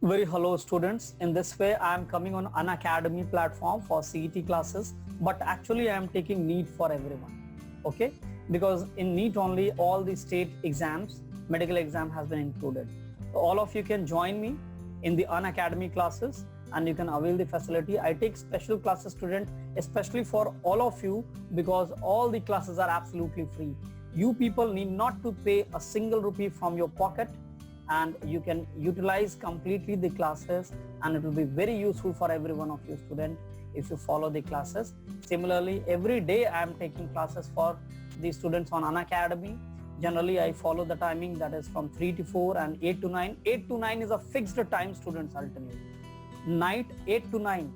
Very hello students. In this way I am coming on Unacademy platform for CET classes, but actually I am taking NEET for everyone. Okay, because in NEET only all the state exams, medical exam has been included. So all of you can join me in the Unacademy classes and you can avail the facility. I take special classes student especially for all of you because all the classes are absolutely free. You people need not to pay a single rupee from your pocket, and you can utilize completely the classes, and it will be very useful for every one of you student if you follow the classes. Similarly, every day I am taking classes for the students on Unacademy. Generally I follow the timing, that is from 3 to 4 and 8 to 9. 8 to 9 is a fixed time students, I'll tell you. Night 8 to 9,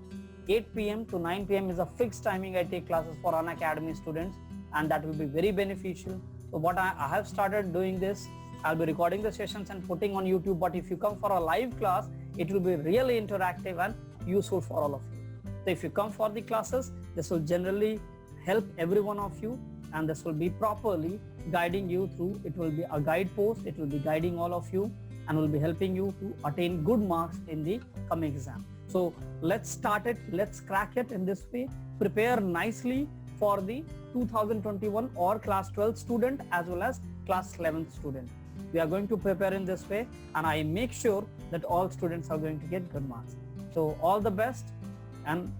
8 p.m. to 9 p.m. is a fixed timing I take classes for Unacademy students, and that will be very beneficial. So what I have started doing this, I'll be recording the sessions and putting on YouTube, but if you come for a live class, it will be really interactive and useful for all of you. So if you come for the classes, this will generally help every one of you, and this will be properly guiding you through. It will be a guide post, it will be guiding all of you and will be helping you to attain good marks in the coming exam. So let's start it, let's crack it in this way. Prepare nicely for the 2021 or class 12 student as well as class 11 student. We are going to prepare in this way, and I make sure that all students are going to get good marks. So all the best and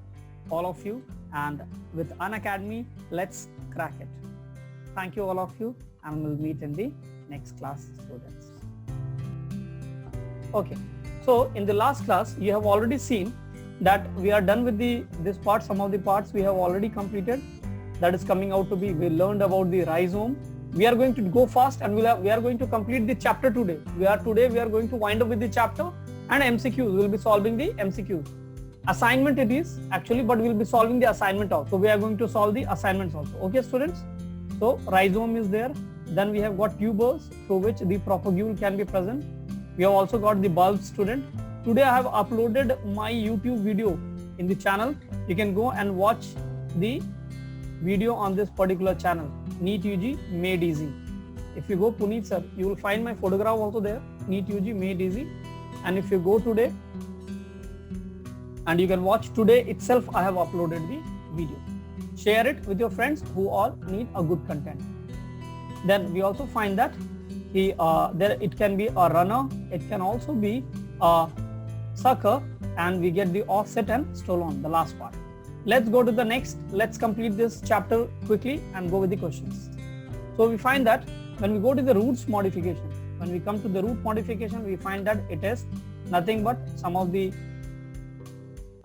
all of you, and with Unacademy, let's crack it. Thank you all of you, and we'll meet in the next class students. Okay, so in the last class you have already seen that we are done with this part. Some of the parts we have already completed. That is coming out to be, we learned about the rhizome. We are going to go fast, and we are going to complete the chapter today. We are going to wind up with the chapter and MCQs. We will be solving the MCQs. Assignment it is actually, but we will be solving the assignment also. We are going to solve the assignments also. Okay students? So rhizome is there. Then we have got tubers through which the propagule can be present. We have also got the bulb student. Today I have uploaded my YouTube video in the channel. You can go and watch the video on this particular channel, NEET UG Made Easy. If you go Puneet sir, you will find my photograph also there, NEET UG Made Easy. And if you go today, and you can watch today itself, I have uploaded the video. Share it with your friends who all need a good content. Then we also find that there it can be a runner, it can also be a sucker, and we get the offset and stolon, the last part. Let's go to the next. Let's complete this chapter quickly and go with the questions. So we find that when we go to the roots modification, when we come to the root modification, we find that it is nothing but some of the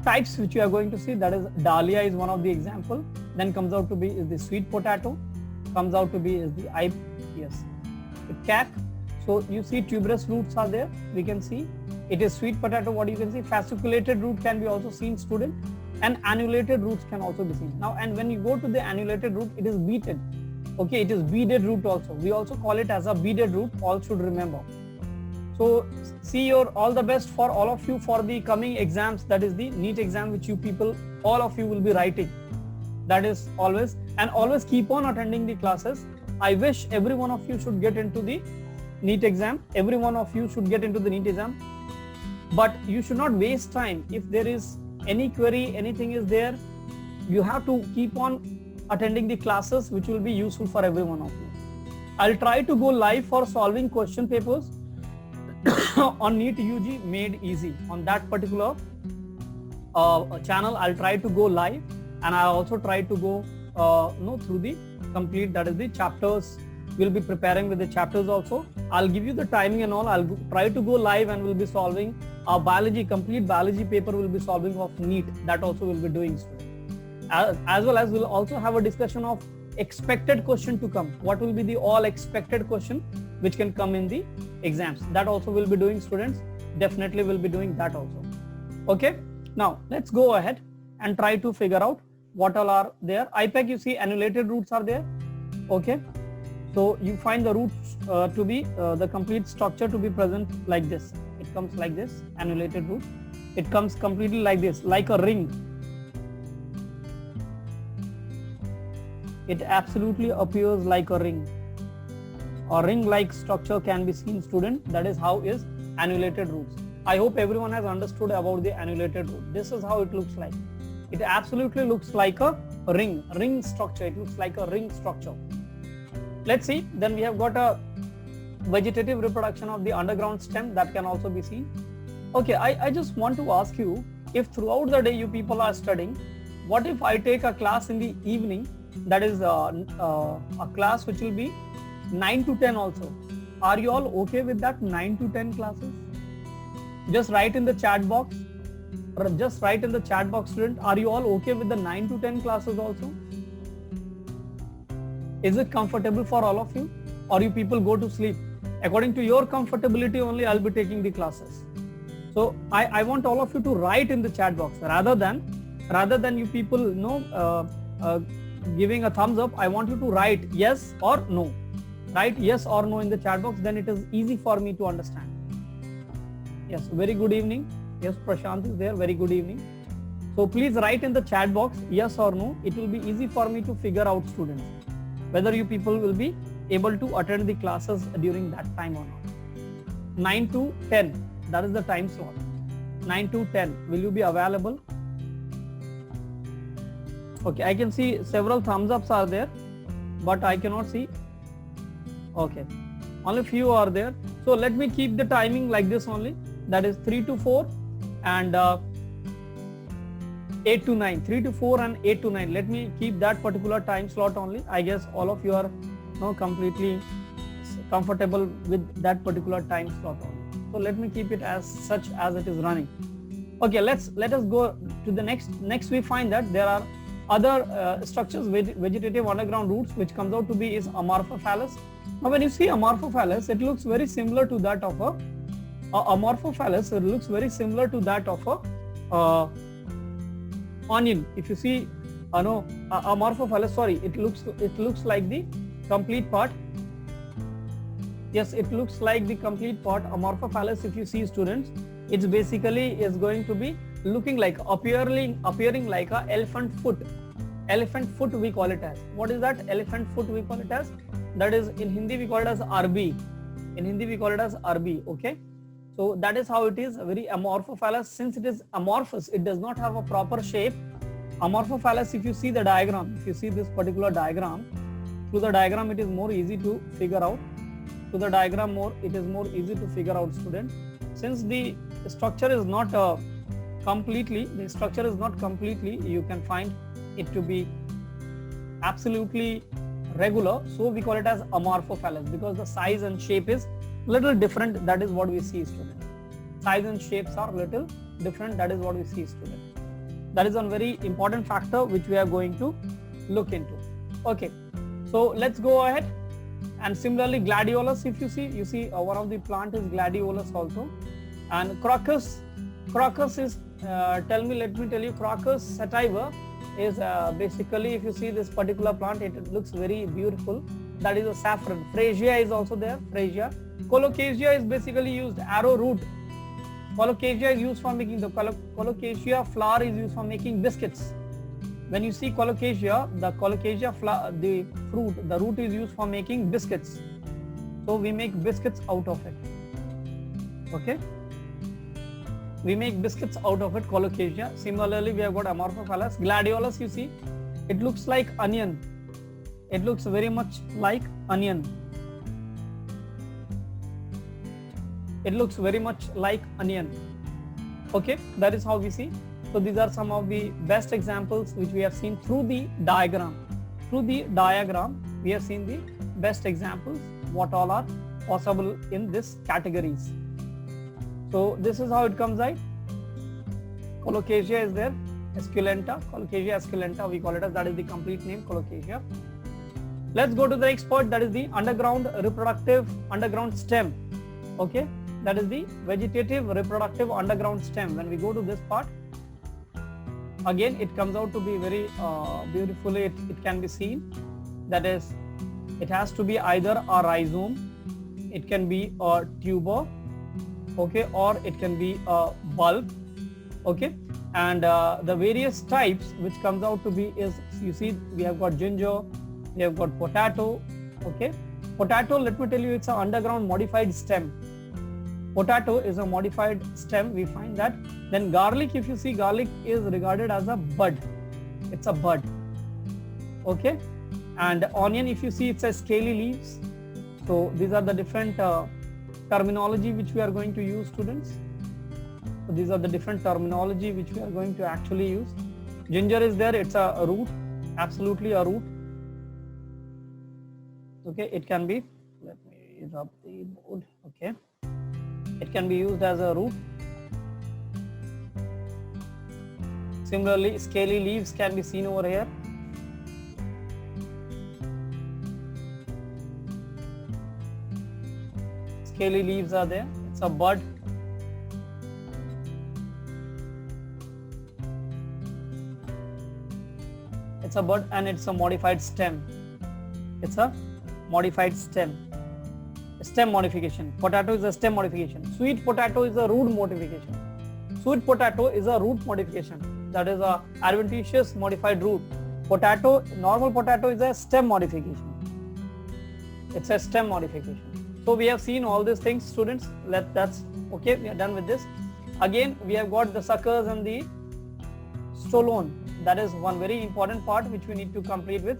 types which you are going to see. That is dahlia is one of the example. Then comes out to be is the sweet potato. Comes out to be is the cack. So you see tuberous roots are there. We can see it is sweet potato. What you can see, fasciculated root can be also seen student, and annulated roots can also be seen. Now, and when you go to the annulated root, it is beaded. Okay, it is beaded root also. We also call it as a beaded root. All should remember. So see your all the best for all of you for the coming exams. That is the NEET exam which you people, all of you will be writing. That is always, and always keep on attending the classes. I wish every one of you should get into the NEET exam. Every one of you should get into the NEET exam. But you should not waste time. If there is any query, anything is there, you have to keep on attending the classes which will be useful for every one of you. I'll try to go live for solving question papers on NEET UG Made Easy. On that particular channel, I'll try to go live, and I also try to go through the complete, that is the chapters. We'll be preparing with the chapters also. I'll give you the timing and all. I'll try to go live and we'll be solving our biology, complete biology paper will be solving of NEET. That also we'll be doing. As well as we'll also have a discussion of expected question to come. What will be the all expected question which can come in the exams? That also we'll be doing students. Definitely we'll be doing that also. Okay. Now let's go ahead and try to figure out what all are there. IPEC, you see annulated roots are there. Okay. So you find the roots to be the complete structure to be present like this. It comes like this, annulated root. It comes completely like this, like a ring. It absolutely appears like a ring. A ring-like structure can be seen student. That is how is annulated roots. I hope everyone has understood about the annulated root. This is how it looks like. It absolutely looks like a ring structure. It looks like a ring structure. Let's see. Then we have got a vegetative reproduction of the underground stem that can also be seen. Okay, I just want to ask you, if throughout the day you people are studying, what if I take a class in the evening, that is a class which will be 9 to 10 also. Are you all okay with that 9 to 10 classes? Just write in the chat box. Just write in the chat box, student. Are you all okay with the 9 to 10 classes also? Is it comfortable for all of you? Or you people go to sleep? According to your comfortability only, I'll be taking the classes. So I want all of you to write in the chat box rather than you people giving a thumbs up. I want you to write yes or no. Write yes or no in the chat box. Then it is easy for me to understand. Yes, very good evening. Yes, Prashant is there. Very good evening. So please write in the chat box yes or no. It will be easy for me to figure out, students, whether you people will be able to attend the classes during that time or not. 9 to 10, that is the time slot. 9 to 10, will you be available? Okay, I can see several thumbs ups are there, but I cannot see. Okay, only few are there. So let me keep the timing like this only. That is 3 to 4 and 8 to 9. 3 to 4 and 8 to 9. Let me keep that particular time slot only. I guess all of you are completely comfortable with that particular time slot only. So let me keep it as such as it is running. Okay, let us go to the next. Next we find that there are other structures, vegetative underground roots, which comes out to be is Amorphophallus. Now when you see Amorphophallus, it looks very similar to that of a Amorphophallus. It looks very similar to that of a onion. If you see Amorphophallus, sorry, it looks like the complete part. Yes, it looks like the complete part. Amorphophallus, if you see, students, it's basically is going to be looking like appearing like a elephant foot. Elephant foot we call it as. What is that elephant foot we call it as? That is in Hindi we call it as arbi. In Hindi we call it as arbi. Okay. So that is how it is, very Amorphophallus. Since it is amorphous, it does not have a proper shape. Amorphophallus, if you see the diagram, if you see this particular diagram, through the diagram it is more easy to figure out. To the diagram it is more easy to figure out, student. Since the structure is not completely, you can find it to be absolutely regular. So we call it as Amorphophallus because the size and shape is little different. That is what we see, student. Size and shapes are little different. That is what we see, student. That is one very important factor which we are going to look into. Okay, so let's go ahead. And similarly, gladiolus, if you see one of the plant is gladiolus also. And crocus is let me tell you, Crocus sativa is basically, if you see this particular plant, it looks very beautiful. That is a saffron. Freesia is also there. Freesia. Colocasia is basically used arrowroot. Colocasia is used for making the colocasia flower is used for making biscuits. When you see colocasia, the colocasia flower, the fruit, the root is used for making biscuits. So we make biscuits out of it. Okay. We make biscuits out of it, colocasia. Similarly, we have got Amorphophallus. Gladiolus, you see, it looks like onion. It looks very much like onion. It looks very much like onion. Okay, that is how we see. So these are some of the best examples which we have seen through the diagram. Through the diagram, we have seen the best examples, what all are possible in this categories. So this is how it comes out. Colocasia is there, esculenta, Colocasia esculenta, we call it as, that is the complete name, Colocasia. Let's go to the next part, that is the underground reproductive underground stem. Okay, that is the vegetative reproductive underground stem. When we go to this part, again it comes out to be very beautifully, it can be seen. That is, it has to be either a rhizome, it can be a tuber, okay, or it can be a bulb, okay. And the various types which comes out to be is, you see, we have got ginger, we have got potato, okay. Potato, let me tell you, it's an underground modified stem. Potato is a modified stem, we find that. Then garlic, if you see, garlic is regarded as a bud. It's a bud. Okay. And onion, if you see, it says scaly leaves. So these are the different terminology which we are going to use, students. So these are the different terminology which we are going to actually use. Ginger is there, it's a root, absolutely a root. Okay, it can be, let me rub the board, okay. It can be used as a root. Similarly, scaly leaves can be seen over here. Scaly leaves are there, it's a bud. It's a bud and it's a modified stem. It's a modified stem. Stem modification. Potato is a stem modification. Sweet potato is a root modification. Sweet potato is a root modification. That is a adventitious modified root. Potato, normal potato is a stem modification. It's a stem modification. So we have seen all these things, students. That's okay. We are done with this. Again, we have got the suckers and the stolon. That is one very important part which we need to complete with.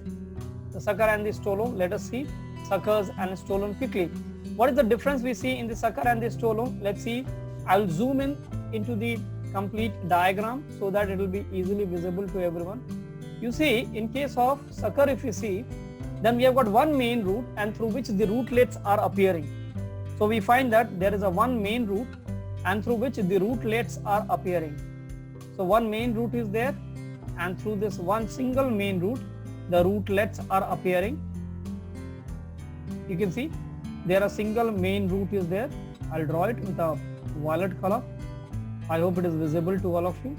The sucker and the stolon. Let us see suckers and stolon quickly. What is the difference we see in the sucker and the stolon? Let's see. I will zoom in into the complete diagram so that it will be easily visible to everyone. You see, in case of sucker, if you see, then we have got one main root and through which the rootlets are appearing. So we find that there is a one main root and through which the rootlets are appearing. So one main root is there and through this one single main root, the rootlets are appearing. You can see there a single main root is there. I'll draw it with a violet color. I hope it is visible to all of you.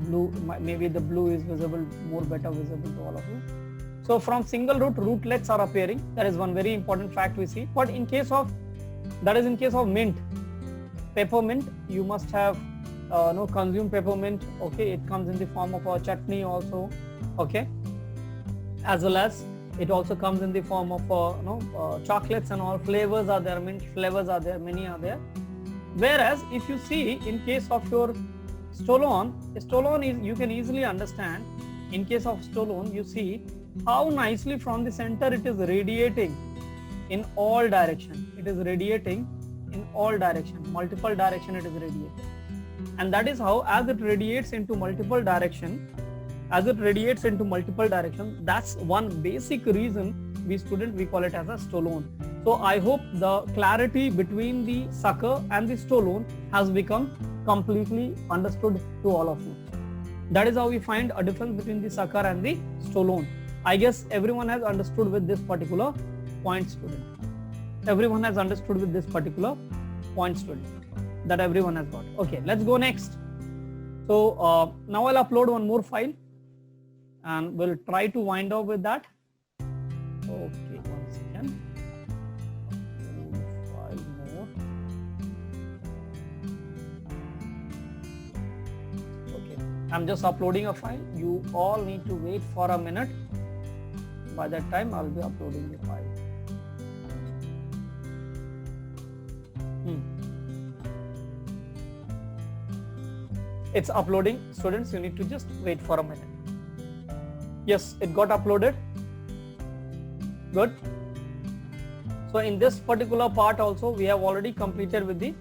Blue, maybe the blue is visible, more better visible to all of you. So from single root, rootlets are appearing. That is one very important fact we see. But in case of, that is in case of mint, peppermint, you must have consumed peppermint. Okay, it comes in the form of a chutney also. Okay, as well as it also comes in the form of chocolates and all. Flavors are there, mint flavors are there, many are there. Whereas if you see in case of your stolon is, you can easily understand. In case of stolon, you see how nicely from the center it is radiating in all direction. It is radiating in all direction, multiple direction it is radiating. And that is how, as it radiates into multiple direction, that's one basic reason we call it as a stolon. So I hope the clarity between the sucker and the stolon has become completely understood to all of you. That is how we find a difference between the sucker and the stolon. I guess everyone has understood with this particular point, student. Everyone has understood with this particular point, student. That everyone has got. Okay, let's go next. So now I'll upload one more file and we'll try to wind up with that. Okay, one second. Upload file more. Okay, I'm just uploading a file. You all need to wait for a minute. By that time, I'll be uploading the file. It's uploading, students. You need to just wait for a minute. Yes, it got uploaded. Good. So in this particular part also, we have already completed with the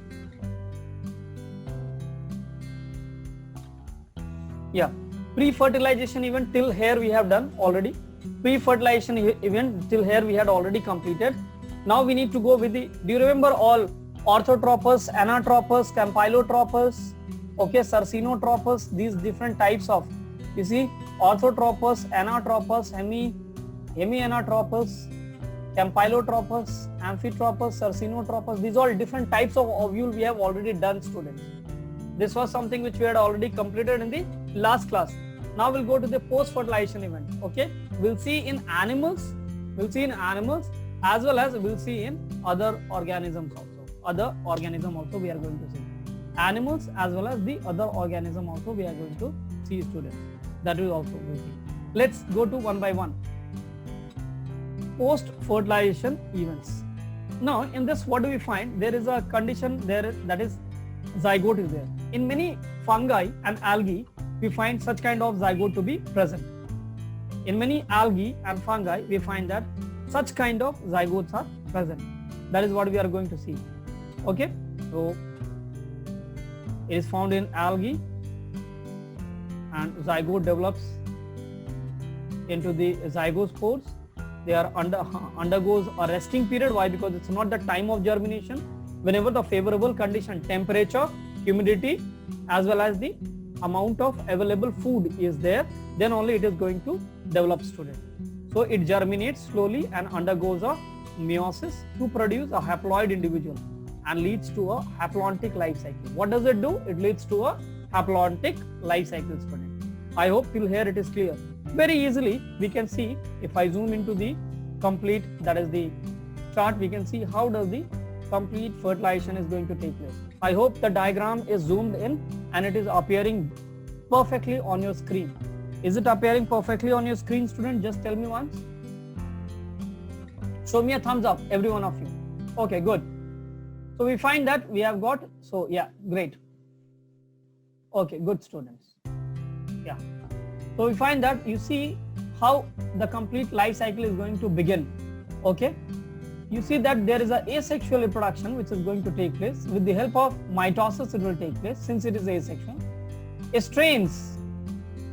pre-fertilization event till here we have done already. Pre-fertilization event till here we had already completed. Now we need to go with the, do you remember all orthotropous, anatropous, campylotropous, okay, cercinotropous, these different types of, you see, orthotropous, anatropous, hemianatropous, campylotropous, amphitropous, cercinotropous, these all different types of ovule we have already done, students. This was something which we had already completed in the last class. Now we'll go to the post-fertilization event. Okay, we'll see in animals, as well as we'll see in other organisms also. Other organism also we are going to see. Animals as well as the other organism also we are going to see, students. That will also be. Let's go to one by one. Post-fertilization events. Now in this, what do we find? There is a condition there, that is zygote is there. In many fungi and algae, we find such kind of zygote to be present. In many algae and fungi, we find that such kind of zygotes are present. That is what we are going to see. Okay, so it is found in algae, and zygote develops into the zygospores. They are undergoes a resting period. Why? Because it's not the time of germination. Whenever the favorable condition, temperature, humidity, as well as the amount of available food is there, then only it is going to develop, student. So it germinates slowly and undergoes a meiosis to produce a haploid individual and leads to a haplontic life cycle. What does it do? It leads to a haplontic life cycle, student. I hope till here it is clear. Very easily we can see, if I zoom into the complete, that is the chart, we can see how does the complete fertilization is going to take place. I hope the diagram is zoomed in and it is appearing perfectly on your screen. Is it appearing perfectly on your screen, student? Just tell me once. Show me a thumbs up, every one of you. Okay, good. So we find that we have got, so yeah, great. Okay, good, students. Yeah. So we find that you see how the complete life cycle is going to begin. Okay. You see that there is a asexual reproduction which is going to take place. With the help of mitosis, it will take place. Since it is asexual, strains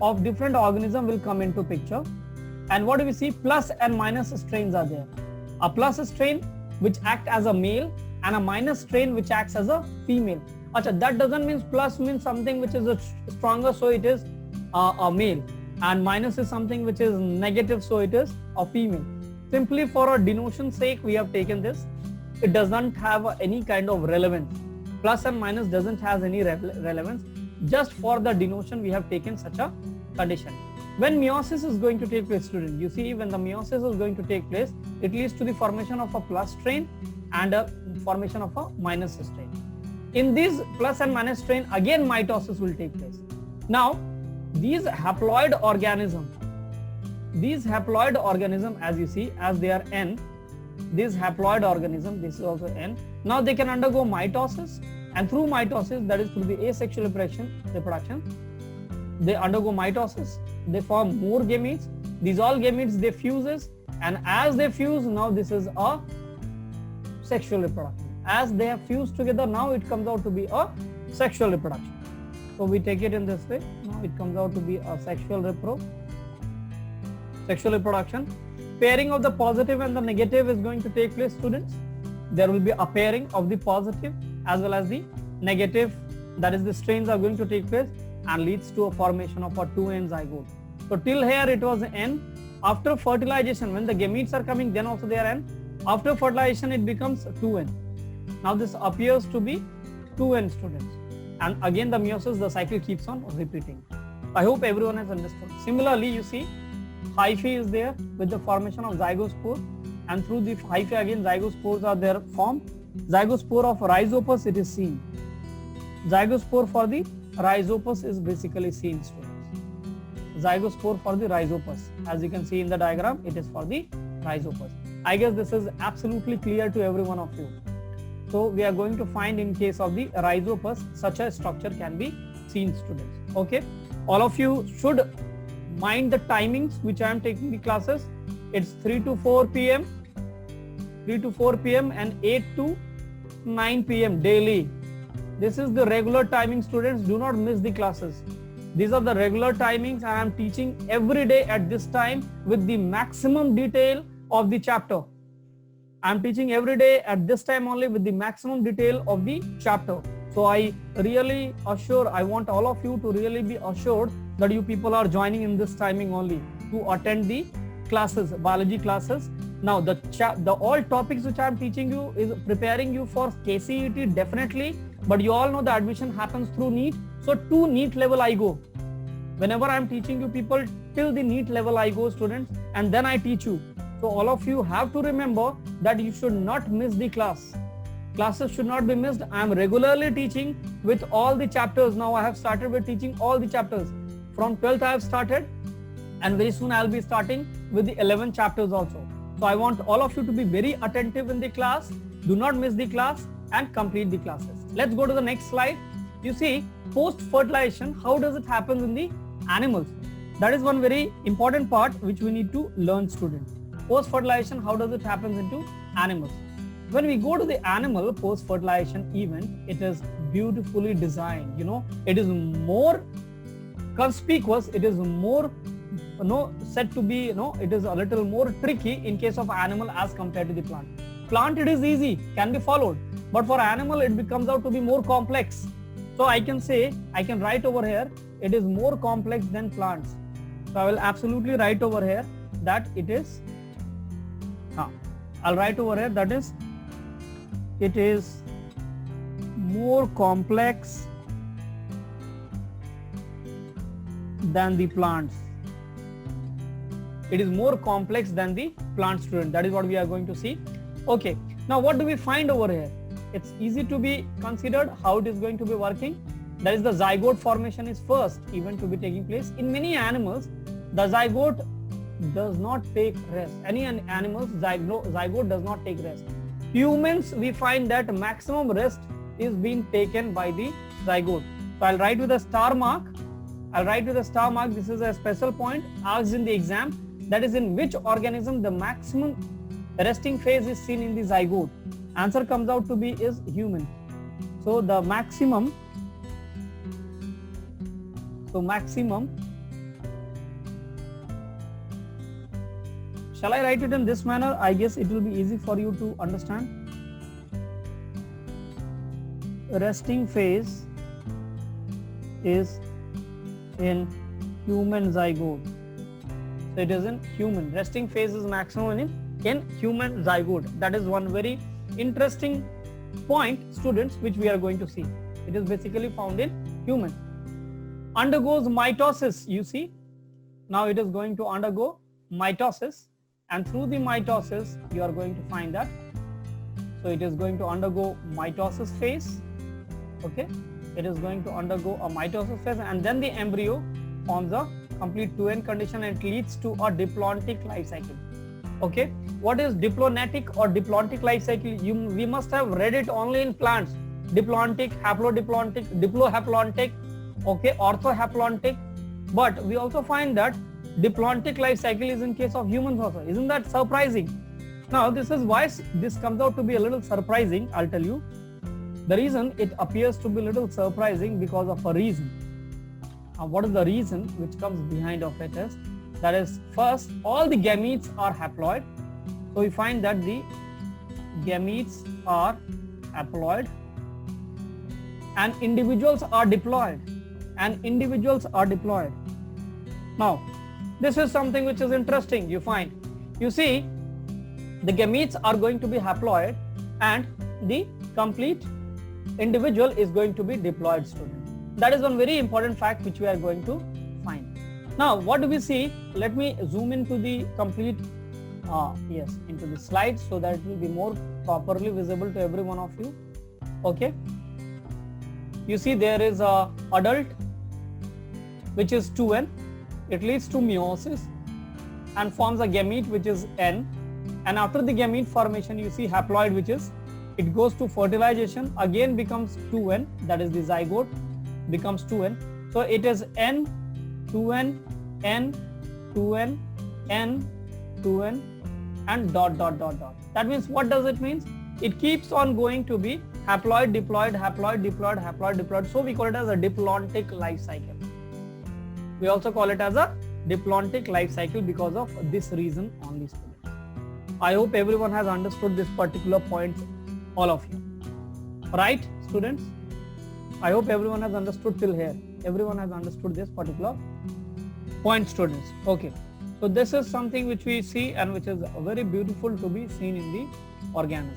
of different organisms will come into picture. And what do we see? Plus and minus strains are there. A plus strain which acts as a male and a minus strain which acts as a female. Achha, that doesn't mean plus means something which is stronger, so it is a male, and minus is something which is negative, so it is a female. Simply for a denotation sake we have taken this. It doesn't have any kind of relevance. Plus and minus doesn't have any relevance. Just for the denotation we have taken such a condition. When meiosis is going to take place, student, you see when the meiosis is going to take place, it leads to the formation of a plus strain and a formation of a minus strain. In this plus and minus strain, again mitosis will take place. Now these haploid organisms, as you see, as they are N, these haploid organism, this is also N. Now they can undergo mitosis, and through mitosis, that is through the asexual reproduction, they undergo mitosis, they form more gametes. These all gametes they fuses, and as they fuse, now this is a sexual reproduction. As they have fused together, now it comes out to be a sexual reproduction. So we take it in this way. Now it comes out to be a sexual reproduction. Pairing of the positive and the negative is going to take place, students. There will be a pairing of the positive as well as the negative, that is the strains are going to take place and leads to a formation of a 2N zygote. So till here it was N. After fertilization, when the gametes are coming, then also they are N. After fertilization it becomes 2N. Now this appears to be 2N, students. And again the meiosis, the cycle keeps on repeating. I hope everyone has understood. Similarly, you see hyphae is there with the formation of zygospore, and through the hyphae again zygospores are there formed. Zygospore of Rhizopus, it is seen. Zygospore for the Rhizopus is basically seen, students. Zygospore for the Rhizopus, as you can see in the diagram, it is for the Rhizopus. I guess this is absolutely clear to every one of you. So we are going to find in case of the Rhizopus, such a structure can be seen, students. Okay, all of you should mind the timings which I am taking the classes. It's 3 to 4 p.m. and 8 to 9 p.m. daily. This is the regular timing, students. Do not miss the classes. These are the regular timings, and I am teaching every day at this time with the maximum detail of the chapter. I am teaching every day at this time only with the maximum detail of the chapter. So I really assure, I want all of you to really be assured that you people are joining in this timing only to attend the classes, biology classes. Now the all topics which I am teaching you is preparing you for KCET definitely, but you all know the admission happens through NEET. So to NEET level I go. Whenever I am teaching you people, till the NEET level I go, students, and then I teach you. So all of you have to remember that you should not miss the class. Classes should not be missed. I am regularly teaching with all the chapters. Now I have started with teaching all the chapters. From 12th I have started, and very soon I will be starting with the 11 chapters also. So I want all of you to be very attentive in the class Do not miss the class and complete the classes. Let's go to the next slide. You see, post-fertilization, how does it happen in the animals? That is one very important part which we need to learn, students. Post-fertilization, how does it happen into animals? When we go to the animal post-fertilization event, it is beautifully designed. It is more conspicuous. It is more said to be, it is a little more tricky in case of animal as compared to the plant. Plant, it is easy, can be followed, but for animal it becomes out to be more complex. So I can write over here, it is more complex than plants. So I will absolutely write over here that it is, I'll write over here that is, it is more complex than the plants. It is more complex than the plant, student. That is what we are going to see. Okay, now what do we find over here? It's easy to be considered how it is going to be working. That is, the zygote formation is first event to be taking place. In many animals, the zygote does not take rest. Any animals, zygote does not take rest. Humans, we find that maximum rest is being taken by the zygote. So I'll write with a star mark. This is a special point asked in the exam. That is, in which organism the maximum resting phase is seen in the zygote? Answer comes out to be is human. So the maximum. Shall I write it in this manner? I guess it will be easy for you to understand. Resting phase is in human zygote. So it is in human. Resting phase is maximum in human zygote. That is one very interesting point, students, which we are going to see. It is basically found in human. Undergoes mitosis, you see. Now it is going to undergo mitosis, and through the mitosis you are going to find that. So it is going to undergo mitosis phase. Okay, it is going to undergo a mitosis phase, and then the embryo forms a complete 2N condition and it leads to a diplontic life cycle. Okay, what is diplonetic or diplontic life cycle? We must have read it only in plants. Diplontic, haplodiplontic, diplohaplontic, okay, orthohaplontic. But we also find that diplontic life cycle is in case of humans also. Isn't that surprising? Now this is why this comes out to be a little surprising. I'll tell you. The reason it appears to be a little surprising because of a reason. What is the reason which comes behind of it is, that is, first, all the gametes are haploid. So we find that the gametes are haploid and individuals are diploid. Now, this is something which is interesting. You see, the gametes are going to be haploid and the complete individual is going to be diploid, student. That is one very important fact which we are going to find. Now, what do we see? Let me zoom into the complete, into the slide so that it will be more properly visible to every one of you. Okay. You see there is a adult which is 2N. It leads to meiosis and forms a gamete which is N. And after the gamete formation, you see haploid which is, it goes to fertilization, again becomes 2N, that is the zygote becomes 2N. So it is N, 2N, N, 2N, N, 2N and dot. That means, what does it mean? It keeps on going to be haploid, diploid, haploid, diploid, haploid, diploid. So we call it as a diplontic life cycle. We also call it as a diplontic life cycle because of this reason only, students. I hope everyone has understood this particular point, all of you. Right, students? I hope everyone has understood till here. Everyone has understood this particular point, students. Okay. So this is something which we see and which is very beautiful to be seen in the organism.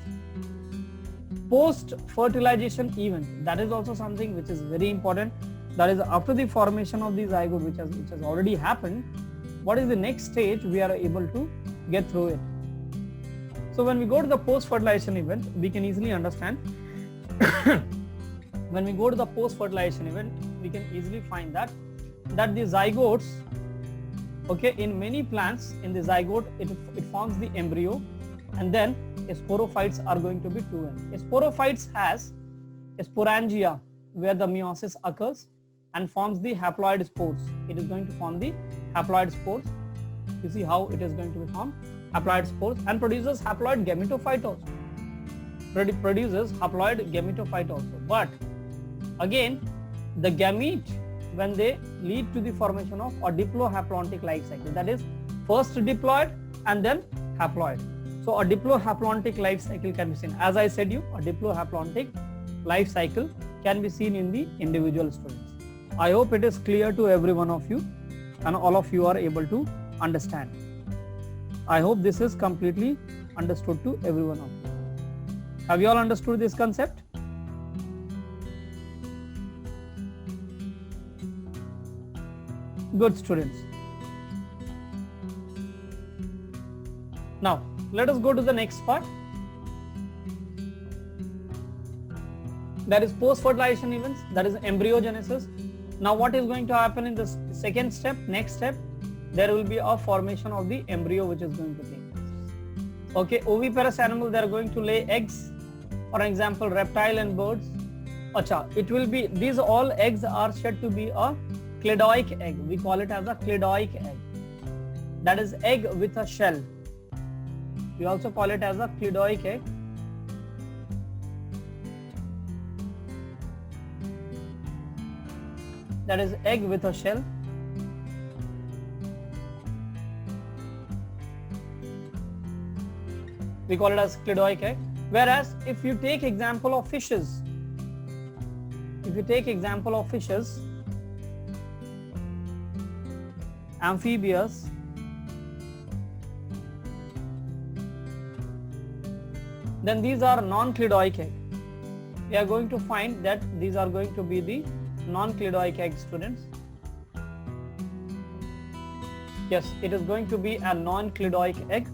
Post-fertilization event, that is also something which is very important. That is, after the formation of the zygote which has already happened, what is the next stage we are able to get through it. So when we go to the post-fertilization event, we can easily understand. When we go to the post-fertilization event, we can easily find that the zygotes, okay, in many plants, in the zygote, it forms the embryo, and then sporophytes are going to be 2n. Sporophytes has sporangia, where the meiosis occurs and forms the haploid spores. It is going to form the haploid spores. You see how it is going to be formed, haploid spores, and produces haploid gametophyte also. Produces haploid gametophyte also. But again, the gamete, when they lead to the formation of a diplohaplontic life cycle, that is first diploid and then haploid. So a diplohaplontic life cycle can be seen. As I said you, a diplohaplontic life cycle can be seen in the individual students. I hope it is clear to every one of you and all of you are able to understand. I hope this is completely understood to every one of you. Have you all understood this concept? Good, students. Now let us go to the next part, that is post-fertilization events, that is embryogenesis. Now what is going to happen in the second step, next step, there will be a formation of the embryo which is going to take place. Okay, oviparous animal, they are going to lay eggs, for example reptile and birds. Acha, it will be, these all eggs are said to be a cladoic egg. We call it as a cladoic egg, that is egg with a shell. We also call it as a cladoic egg. That is egg with a shell. We call it as cladoic egg. Whereas if you take example of fishes, amphibious, then these are non-cladoic egg. We are going to find that these are going to be the non-cladoic egg, students. Yes, it is going to be a non-cladoic egg.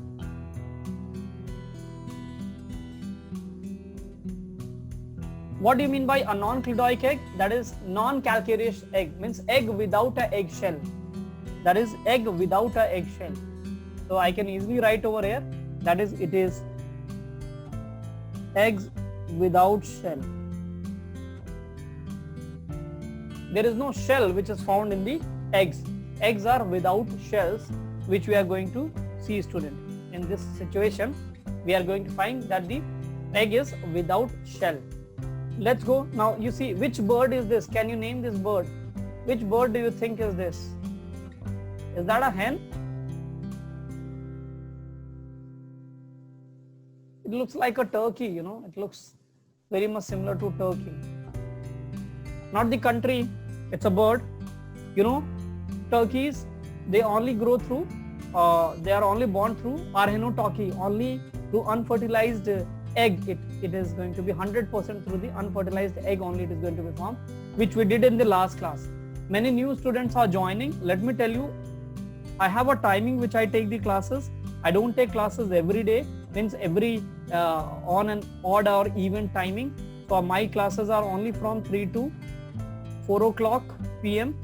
What do you mean by a non-cladoic egg? That is non-calcareous egg, means egg without a eggshell. That is egg without a eggshell. So I can easily write over here, that is, it is eggs without shell. There is no shell which is found in the eggs. Eggs are without shells, which we are going to see, student. In this situation, we are going to find that the egg is without shell. Let's go. Now you see, which bird is this? Can you name this bird? Which bird do you think is this? Is that a hen? It looks like a turkey, you know, it looks very much similar to turkey. Not the country, it's a bird. You know, turkeys, they only grow through, they are only born through archenotochy, only through unfertilized egg. It is going to be 100% through the unfertilized egg only it is going to be formed, which we did in the last class. Many new students are joining. Let me tell you, I have a timing which I take the classes. I don't take classes every day, means every on an odd or even timing. So my classes are only from 3 to 4 o'clock PM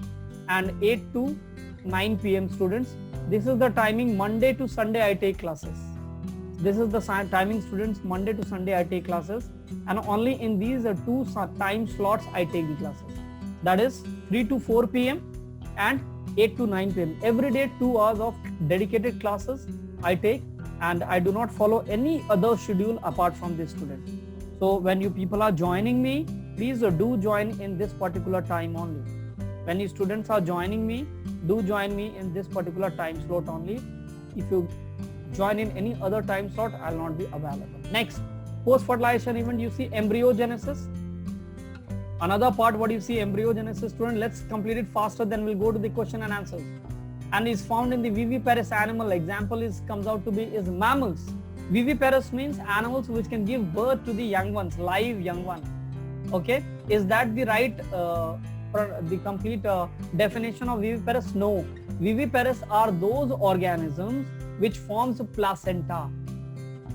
and 8 to 9 PM, students. This is the timing. Monday to Sunday I take classes. This is the timing, students. Monday to Sunday I take classes, and only in these two time slots I take the classes. That is 3 to 4 PM and 8 to 9 PM. Every day 2 hours of dedicated classes I take, and I do not follow any other schedule apart from this, student. So when you people are joining me, please do join in this particular time only. When you students are joining me, do join me in this particular time slot only. If you join in any other time slot, I will not be available. Next, post-fertilization event, you see embryogenesis. Another part, what you see, embryogenesis, student. Let's complete it faster, then we'll go to the question and answers. And is found in the viviparous animal. Example comes out to be is mammals. Viviparous means animals which can give birth to the young ones, live young one. Okay, is that the right the complete definition of viviparous? No, viviparous are those organisms which forms placenta.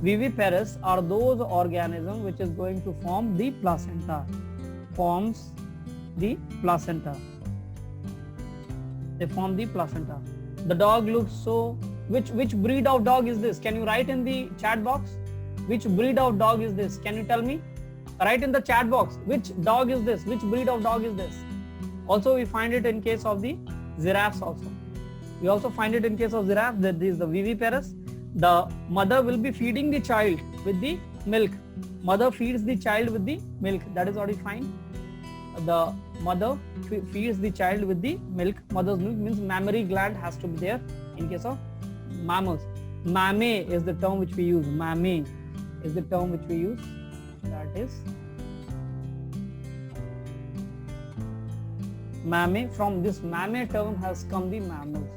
Viviparous are those organisms which is going to form the placenta. Forms the placenta. They form the placenta. The dog looks so which breed of dog is this? Can you write in the chat box? Which breed of dog is this? Can you tell me? Write in the chat box. Which dog is this? Which breed of dog is this? Also, we find it in case of the giraffes also. We also find it in case of giraffe that this is the viviparous. The mother will be feeding the child with the milk. Mother feeds the child with the milk. That is what we find. The mother feeds the child with the milk. Mother's milk means mammary gland has to be there in case of mammals. Mame is the term which we use. Mame is the term which we use. That is mame. From this mame term has come the mammals.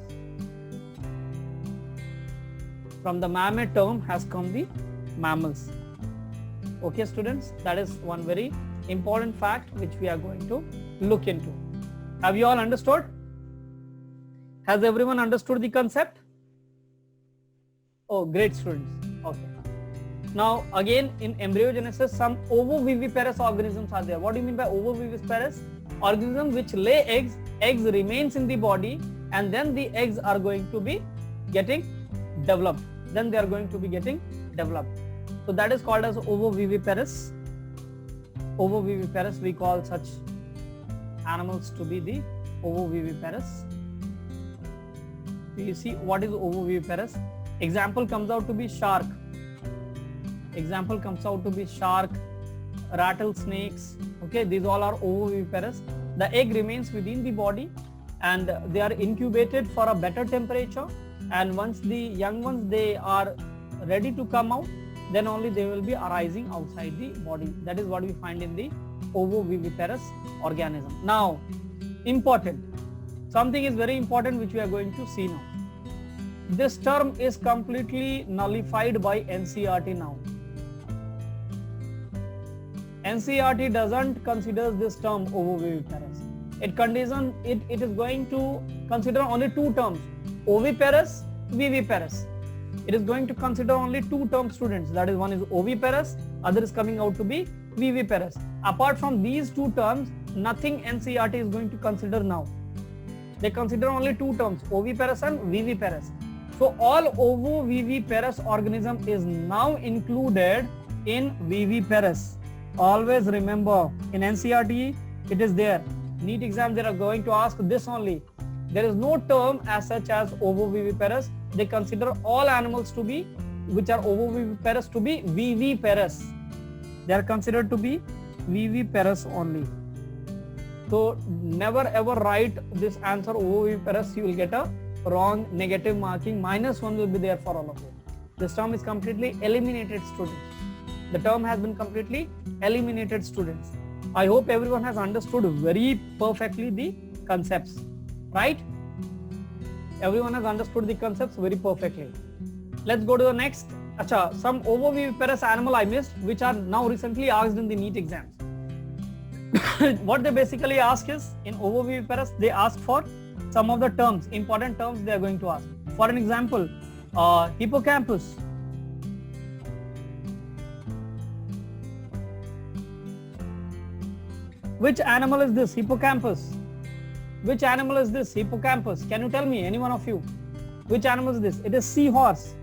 From the mame term has come the mammals. Okay, students, that is one very important fact which we are going to look into. Have you all understood? Has everyone understood the concept? Oh, great, students. Okay. Now again, in embryogenesis, some ovoviviparous organisms are there. What do you mean by ovoviviparous? Organisms which lay eggs. Eggs remains in the body, and then the eggs are going to be getting developed. Then they are going to be getting developed. So that is called as ovoviviparous. Ovoviviparous, we call such animals to be the ovoviviparous. You see what is ovoviviparous? Example comes out to be shark. Example comes out to be shark, rattlesnakes. Okay, these all are ovoviviparous. The egg remains within the body and they are incubated for a better temperature, and once the young ones they are ready to come out, then only they will be arising outside the body. That is what we find in the ovoviviparous organism. Now, important. Something is very important which we are going to see now. This term is completely nullified by NCERT now. NCERT doesn't consider this term ovoviviparous. It is going to consider only two terms, oviparous, viviparous. It is going to consider only two terms, students. That is, one is oviparous, other is coming out to be viviparous. Apart from these two terms, nothing NCERT is going to consider now. They consider only two terms, oviparous and viviparous. So all ovoviviparous organism is now included in viviparous. Always remember, in NCERT it is there. NEET exam they are going to ask this only. There is no term as such as ovoviviparous. They consider all animals to be, which are ovoviviparous, to be viviparous. They are considered to be viviparous only. So never ever write this answer ovoviviparous. You will get a wrong negative marking. -1 will be there for all of you. This term is completely eliminated, students. The term has been completely eliminated, students. I hope everyone has understood very perfectly the concepts, right? Everyone has understood the concepts very perfectly. Let's go to the next. Acha, some ovoviviparous animal I missed, which are now recently asked in the NEET exams. What they basically ask is, in ovoviviparous, they ask for some of the terms, important terms they are going to ask. For an example, hippocampus. Which animal is this? Hippocampus. Which animal is this? Hippocampus. Can you tell me, any one of you? Which animal is this? It is seahorse.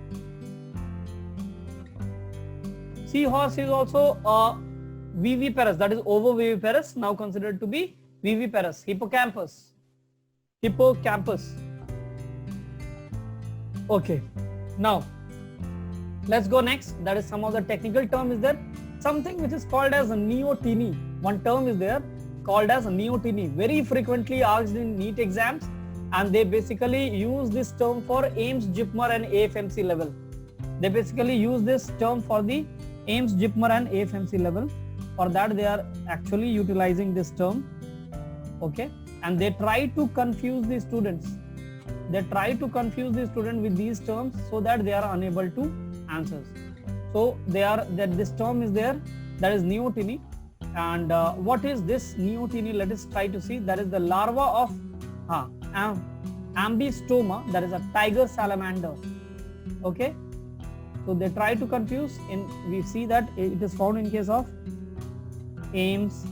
Seahorse is also viviparous, that is ovoviviparous, now considered to be viviparous. Hippocampus. Hippocampus. Okay. Now, let's go next. That is, some of the technical term is there. Something which is called as neoteny. One term is there called as neoteny, very frequently asked in NEET exams, and they basically use this term for AIIMS, JIPMER and AFMC level. They basically use this term for the AIIMS, JIPMER and AFMC level. For that they are actually utilizing this term, okay, and they try to confuse the students. They try to confuse the student with these terms so that they are unable to answer. So this term is there, that is neoteny. And what is this neoteny? Let us try to see. That is the larva of ambystoma, that is a tiger salamander. Okay, so they try to confuse. We see that it is found in case of AIIMS,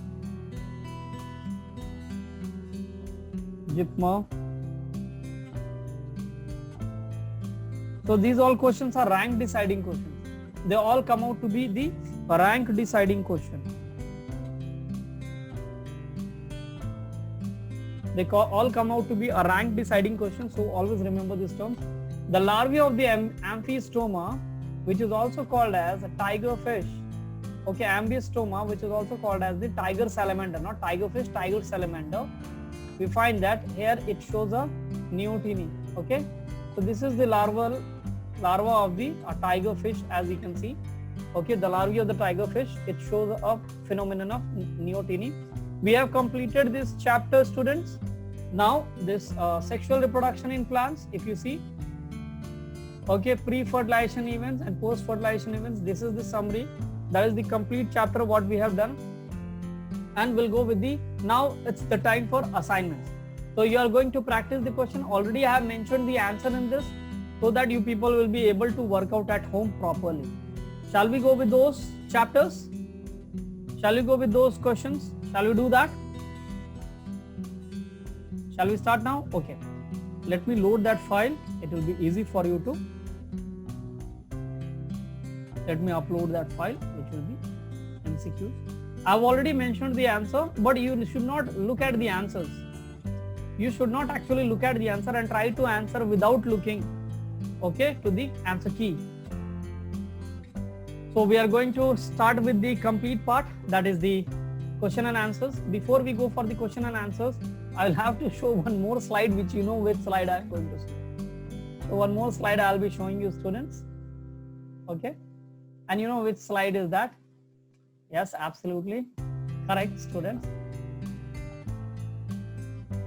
JIPMER So these all questions are rank deciding questions. They all come out to be the rank deciding question. They all come out to be a rank deciding question. So always remember this term. The larvae of the amphistoma, which is also called as a tiger fish. Okay, amphistoma, which is also called as the tiger salamander, not tiger fish, tiger salamander. We find that here it shows a neoteny. Okay, so this is the larva of the tiger fish, as you can see. Okay, the larvae of the tiger fish, it shows a phenomenon of neoteny. We have completed this chapter, students. Now this sexual reproduction in plants, if you see, okay, pre-fertilization events and post-fertilization events, this is the summary. That is the complete chapter what we have done. And we'll go with the, now it's the time for assignments. So you are going to practice the question. Already I have mentioned the answer in this, so that you people will be able to work out at home properly. Shall we go with those chapters? Shall we go with those questions? Shall we do that? Shall we start now? Okay. Let me load that file. It will be easy for you to. Let me upload that file, which will be MCQs. I've already mentioned the answer, but you should not look at the answers. You should not actually look at the answer and try to answer without looking, okay, to the answer key. So we are going to start with the complete part, that is the question and answers. Before we go for the question and answers, I'll have to show one more slide, which you know which slide I'm going to show. So one more slide I'll be showing you, students. Okay. And you know which slide is that? Yes, absolutely correct, students.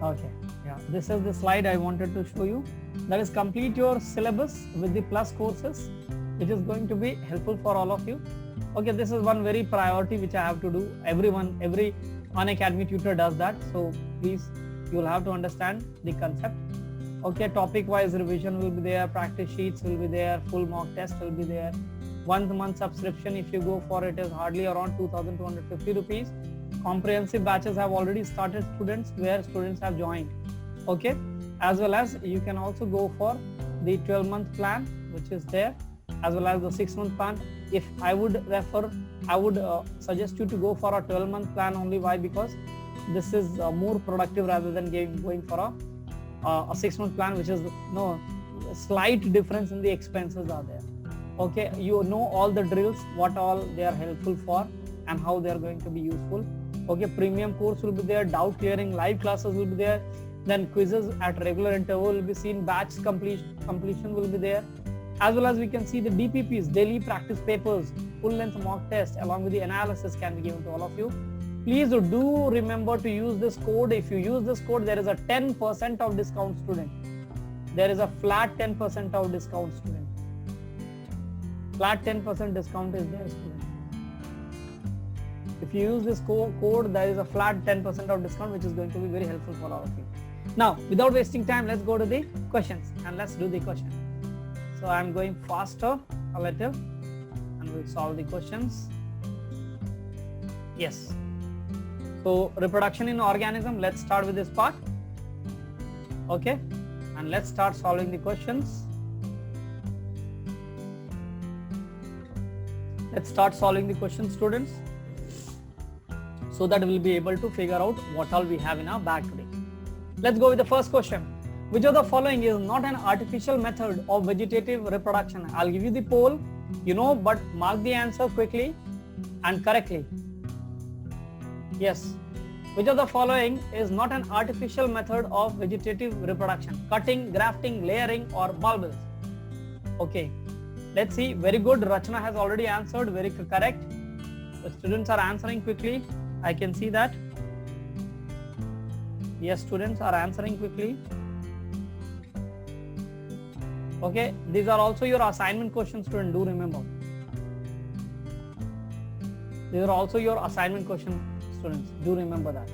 Okay, yeah, this is the slide I wanted to show you. That is complete your syllabus with the plus courses, which is going to be helpful for all of you. Okay, this is one very priority which I have to do. Every Unacademy tutor does that. So please, you will have to understand the concept. Okay, topic wise revision will be there, practice sheets will be there, full mock test will be there. 1 month subscription, if you go for it, is hardly around 2,250 rupees. Comprehensive batches have already started, students, where students have joined. Okay, as well as you can also go for the 12-month plan, which is there, as well as the 6-month plan. If I would suggest you to go for a 12-month plan only. Why? Because this is more productive rather than going for a 6-month plan, which is slight difference in the expenses are there. Okay, you know all the drills, what all they are helpful for and how they are going to be useful. Okay, premium course will be there, doubt clearing, live classes will be there, then quizzes at regular interval will be seen, batch completion will be there, as well as we can see the DPPs, daily practice papers, full length mock test along with the analysis can be given to all of you. Please do remember to use this code. If you use this code, there is a 10% of discount, student. There is a flat 10% of discount, student. Flat 10% discount is there, student. If you use this code, there is a flat 10% of discount, which is going to be very helpful for all of you. Now, without wasting time, let's go to the questions and let's do the question. So I'm going faster a little and we'll solve the questions. Yes. So reproduction in organism, let's start with this part. Okay. And let's start solving the questions. Let's start solving the questions, students, so that we'll be able to figure out what all we have in our bag today. Let's go with the first question. Which of the following is not an artificial method of vegetative reproduction? I'll give you the poll, but mark the answer quickly and correctly. Yes. Which of the following is not an artificial method of vegetative reproduction? Cutting, grafting, layering, or bulbs? Okay. Let's see. Very good. Rachna has already answered. Very correct. The students are answering quickly. I can see that. Yes, students are answering quickly. Okay. These are also your assignment questions, students. Do remember. These are also your assignment questions, students. Do remember that.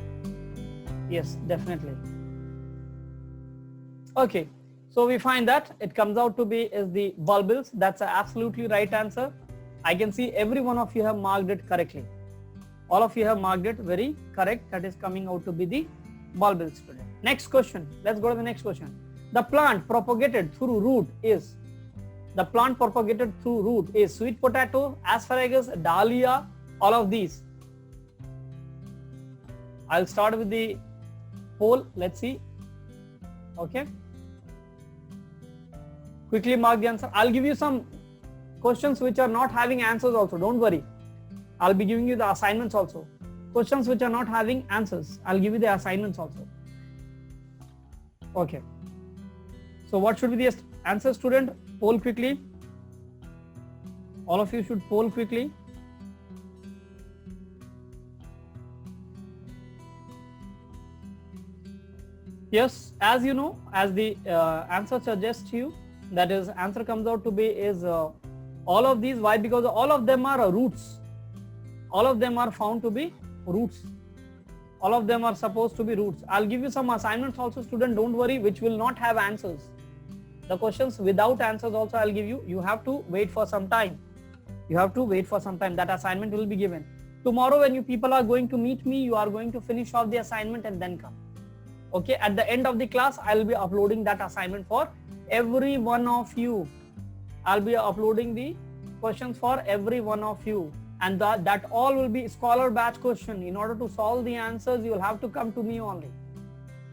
Yes, definitely. Okay. So we find that it comes out to be is the bulbils. That's an absolutely right answer. I can see every one of you have marked it correctly. All of you have marked it very correct. That is coming out to be the bulbils, student. Next question. Let's go to the next question. The plant propagated through root is The plant propagated through root is sweet potato, asparagus, dahlia, all of these. I'll start with the poll. Let's see. Okay. Quickly mark the answer. I'll give you some questions which are not having answers also. Don't worry. I'll be giving you the assignments also. Questions which are not having answers, I'll give you the assignments also. Okay. So what should be the answer, student? Poll quickly. All of you should poll quickly. Yes, as you know, as the answer suggests you, that is, answer comes out to be is all of these. Why? Because all of them are roots. All of them are found to be roots. All of them are supposed to be roots. I'll give you some assignments also, student. Don't worry, which will not have answers. The questions without answers also I'll give you. You have to wait for some time. You have to wait for some time. That assignment will be given. Tomorrow when you people are going to meet me, you are going to finish off the assignment and then come. Okay, at the end of the class, I'll be uploading that assignment for every one of you. I'll be uploading the questions for every one of you. And that all will be scholar batch question. In order to solve the answers, you will have to come to me only.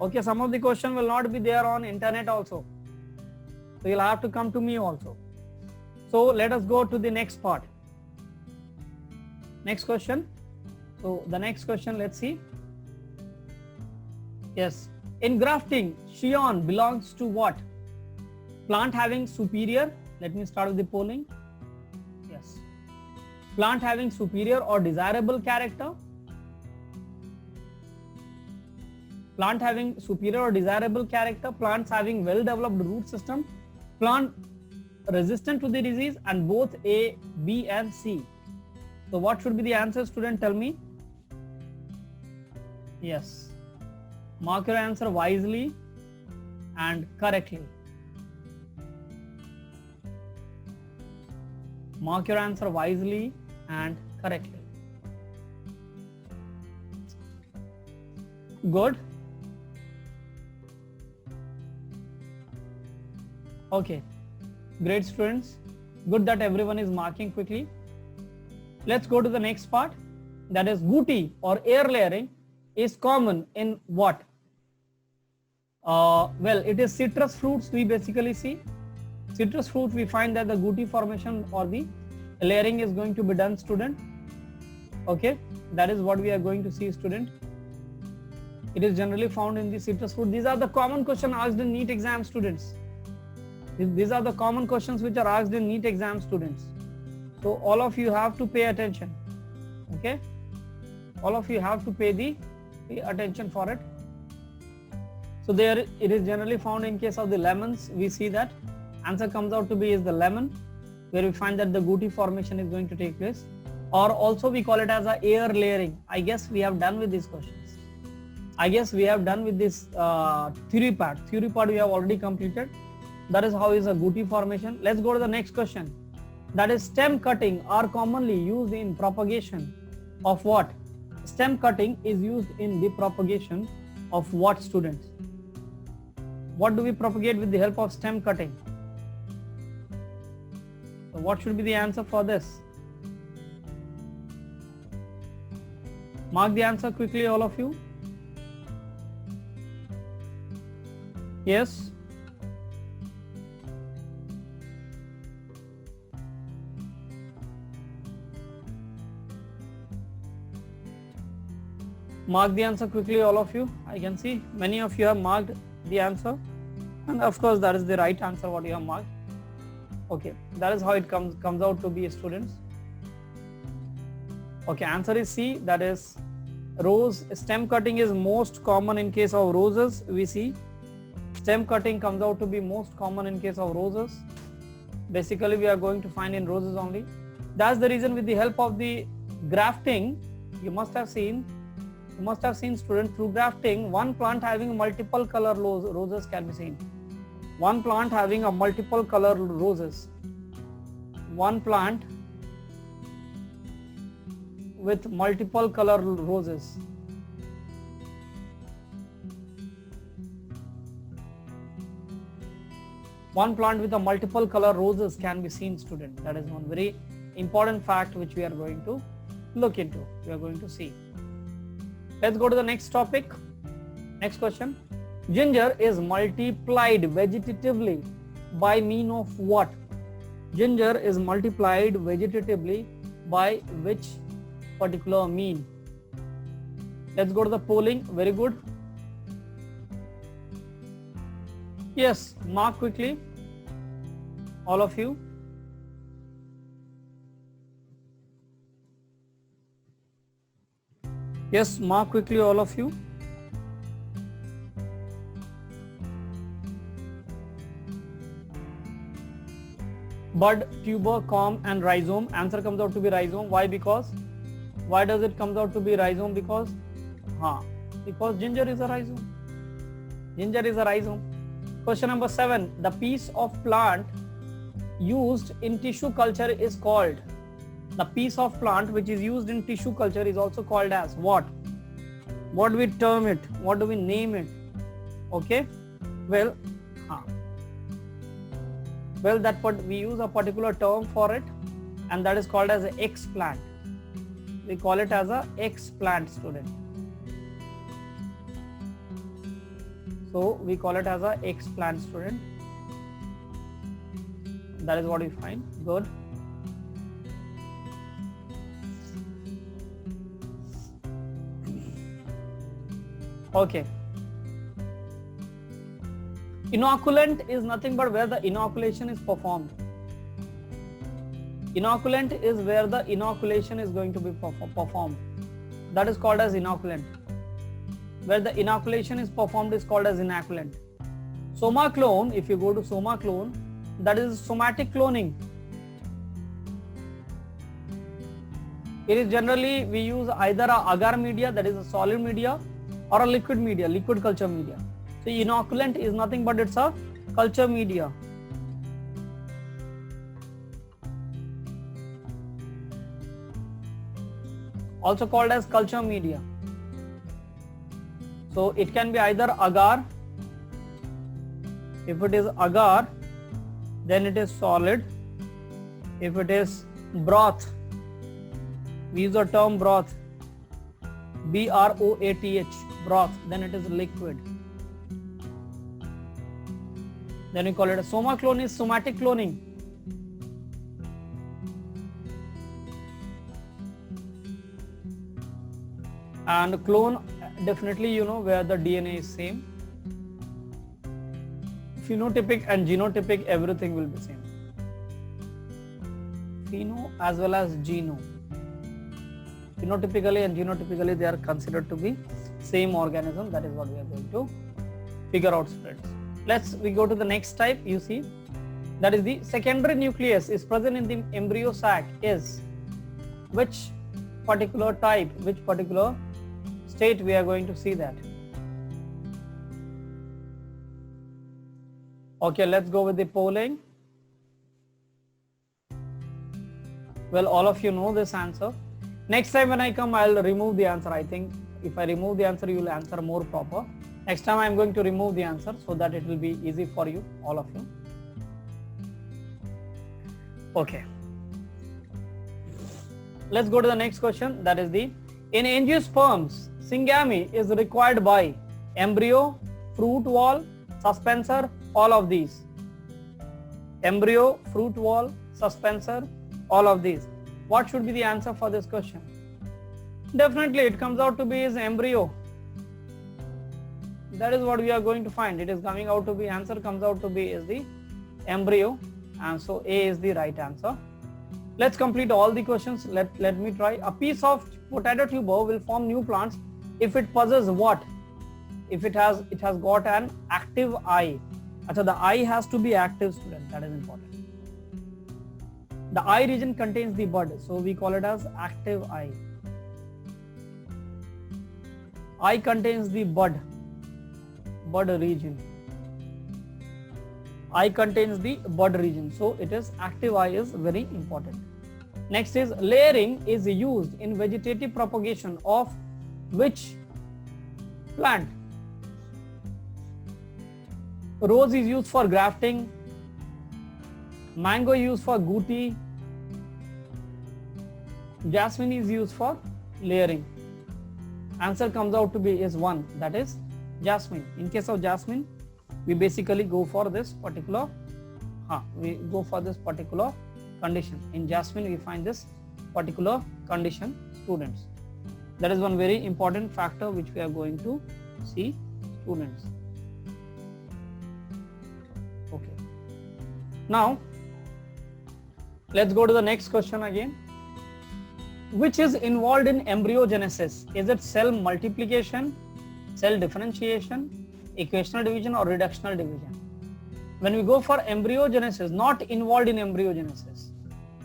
Okay, some of the question will not be there on internet also. So you'll have to come to me also. So let us go to the next part. Next question. So the next question, let's see. Yes. In grafting, Shion belongs to what? Plant having superior. Let me start with the polling. Yes. Plant having superior or desirable character. Plant having superior or desirable character. Plants having well developed root system. Plant resistant to the disease, and both A, B and C. So what should be the answer, student? Tell me. Yes. Mark your answer wisely and correctly. Mark your answer wisely and correctly. Good. Okay. Great, students. Good that everyone is marking quickly. Let's go to the next part. That is, guti or air layering is common in what? Well, it is citrus fruits we basically see. Citrus fruit, we find that the guti formation or the layering is going to be done, student. Okay, that is what we are going to see, student. It is generally found in the citrus fruit. These are the common questions asked in NEET exam, students. These are the common questions which are asked in NEET exam, students. So all of you have to pay attention. Okay, all of you have to pay attention for it. So there it is generally found in case of the lemons. We see that answer comes out to be is the lemon, where we find that the guti formation is going to take place, or also we call it as a air layering. I guess we have done with these questions. I guess we have done with this theory part. Theory part we have already completed. That is how is a guti formation. Let's go to the next question. That is, stem cutting are commonly used in propagation of what? Stem cutting is used in the propagation of what, students? What do we propagate with the help of stem cutting? So what should be the answer for this? Mark the answer quickly, all of you. Yes. Mark the answer quickly, all of you. I can see many of you have marked the answer, and of course that is the right answer what you have marked. Okay, that is how it comes out to be, students. Okay, answer is C, that is rose. Stem cutting is most common in case of roses. We see stem cutting comes out to be most common in case of roses. Basically we are going to find in roses only. That's the reason with the help of the grafting, you must have seen students, through grafting, one plant having multiple color roses can be seen. One plant having a multiple color roses. One plant with multiple color roses. One plant with a multiple color roses can be seen, student. That is one very important fact which we are going to look into. We are going to see. Let's go to the next topic. Next question. Ginger is multiplied vegetatively by mean of what? Ginger is multiplied vegetatively by which particular mean? Let's go to the polling. Very good. Yes, mark quickly, all of you. Yes, mark quickly, all of you. Bud, tuber, corm and rhizome. Answer comes out to be rhizome. Why? Because, why does it comes out to be rhizome? Because, ginger is a rhizome. Ginger is a rhizome. Question number 7. The piece of plant used in tissue culture is called. The piece of plant which is used in tissue culture is also called as what? What do we term it? What do we name it? Okay. Well, that we use a particular term for it, and that is called as an X-plant. We call it as a X-plant, student. So we call it as a X-plant, student. That is what we find. Good. Okay. Inoculant is nothing but where the inoculation is performed. Inoculant is where the inoculation is going to be performed. That is called as inoculant. Where the inoculation is performed is called as inoculant. Soma clone, if you go to Soma clone, that is somatic cloning. It is generally, we use either a agar media, that is a solid media, or a liquid media, liquid culture media. So inoculant is nothing but it's a culture media. Also called as culture media. So it can be either agar. If it is agar, then it is solid. If it is broth, we use the term broth, B-R-O-A-T-H, broth, then it is liquid. Then we call it a Soma clone is somatic cloning. And clone, definitely you know where the DNA is same. Phenotypic and genotypic, everything will be same. Pheno as well as geno. Phenotypically and genotypically they are considered to be same organism. That is what we are going to figure out, friends. We go to the next type. You see, that is the secondary nucleus is present in the embryo sac is which particular type, which particular state we are going to see that. Okay, let's go with the polling. Well, all of you know this answer. Next time when I come, I'll remove the answer. I think if I remove the answer, you will answer more proper. Next time I'm going to remove the answer so that it will be easy for you, all of you. Okay. Let's go to the next question. That is the, in angiosperms, syngamy is required by embryo, fruit wall, suspensor, all of these. Embryo, fruit wall, suspensor, all of these. What should be the answer for this question? Definitely it comes out to be is embryo. That is what we are going to find. It is coming out to be, answer comes out to be is the embryo, and so A is the right answer. Let's complete all the questions. Let me try. A piece of potato tuber will form new plants if it possesses what? If it has got an active eye. So the eye has to be active, student. That is important. The eye region contains the bud, so we call it as active eye. Eye contains the bud region. Eye contains the bud region, so it is active eye is very important. Next is layering is used in vegetative propagation of which plant? Rose is used for grafting, Mango used for guti. Jasmine is used for layering. Answer comes out to be is 1, that is jasmine. In case of jasmine, we basically go for this particular condition. In jasmine, we find this particular condition, students. That is one very important factor which we are going to see, students. Okay. Now, let's go to the next question again. Which is involved in embryogenesis? Is it cell multiplication, cell differentiation, equational division, or reductional division? When we go for embryogenesis, not involved in embryogenesis,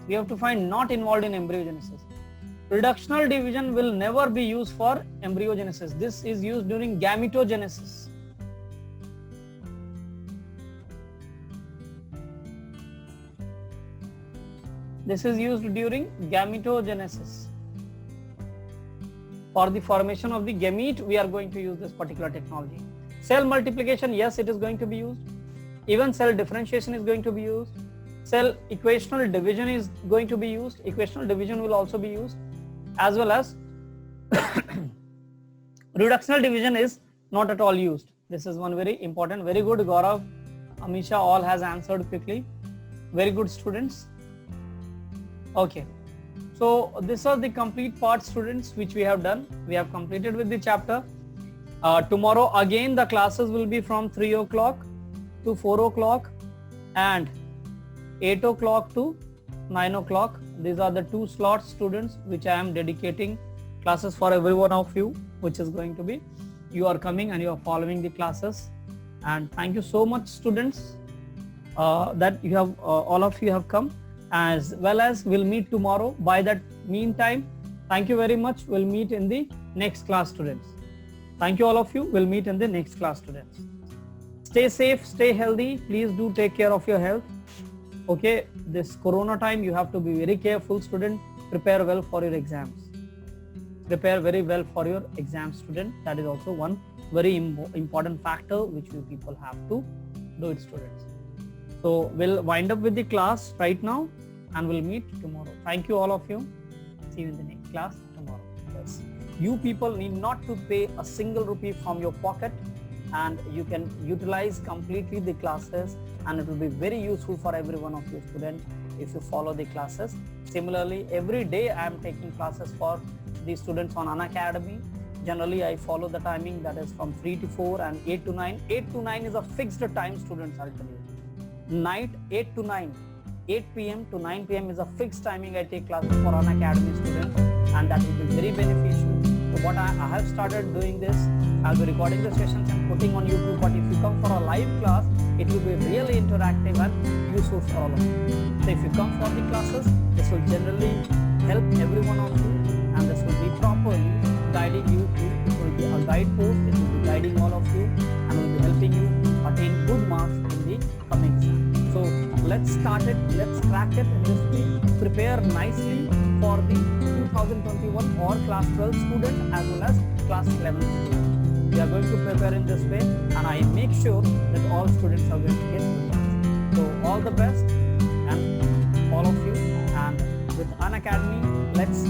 we have to find not involved in embryogenesis. Reductional division will never be used for embryogenesis. This is used during gametogenesis. This is used during gametogenesis. For the formation of the gamete, we are going to use this particular technology. Cell multiplication, yes, it is going to be used. Even cell differentiation is going to be used. Cell equational division is going to be used. Equational division will also be used, as well as reductional division is not at all used. This is one very important. Very good, Gaurav, Amisha, all has answered quickly. Very good, students. Okay, so these are the complete parts, students, which we have done. We have completed with the chapter. Tomorrow again the classes will be from 3 o'clock to 4 o'clock and 8 o'clock to 9 o'clock. These are the 2 slots, students, which I am dedicating classes for every one of you, which is going to be, you are coming and you are following the classes. And thank you so much, students, that you have all of you have come, as well as we'll meet tomorrow. By that meantime, thank you very much. We'll meet in the next class, students. Thank you all of you. We'll meet in the next class, students. Stay safe, stay healthy. Please do take care of your health. Okay, this corona time, you have to be very careful, student. Prepare well for your exams. Prepare very well for your exams, student. That is also one very important factor which you people have to do it, students. So we'll wind up with the class right now and we'll meet tomorrow. Thank you all of you. See you in the next class tomorrow. Yes. You people need not to pay a single rupee from your pocket, and you can utilize completely the classes, and it will be very useful for every one of you students if you follow the classes. Similarly, every day I am taking classes for the students on Unacademy. Generally, I follow the timing, that is from 3 to 4 and 8 to 9. 8 to 9 is a fixed time, students, I'll tell you. Night 8 to 9, 8 p.m. to 9 p.m. is a fixed timing I take classes for Unacademy students, and that will be very beneficial. So what I have started doing this, I'll be recording the sessions and putting on YouTube, but if you come for a live class, it will be really interactive and useful for all of you. So if you come for the classes, this will generally help every one of you, and this will be properly guiding you to, it will be a guide post, it will be guiding all of you and will be helping you attain good marks in the coming exam. So let's start it, let's crack it in this week. Prepare nicely for the 2021 or class 12 student as well as class 11 student. We are going to prepare in this way, and I make sure that all students are going to get good marks. So all the best and all of you, and with Unacademy, let's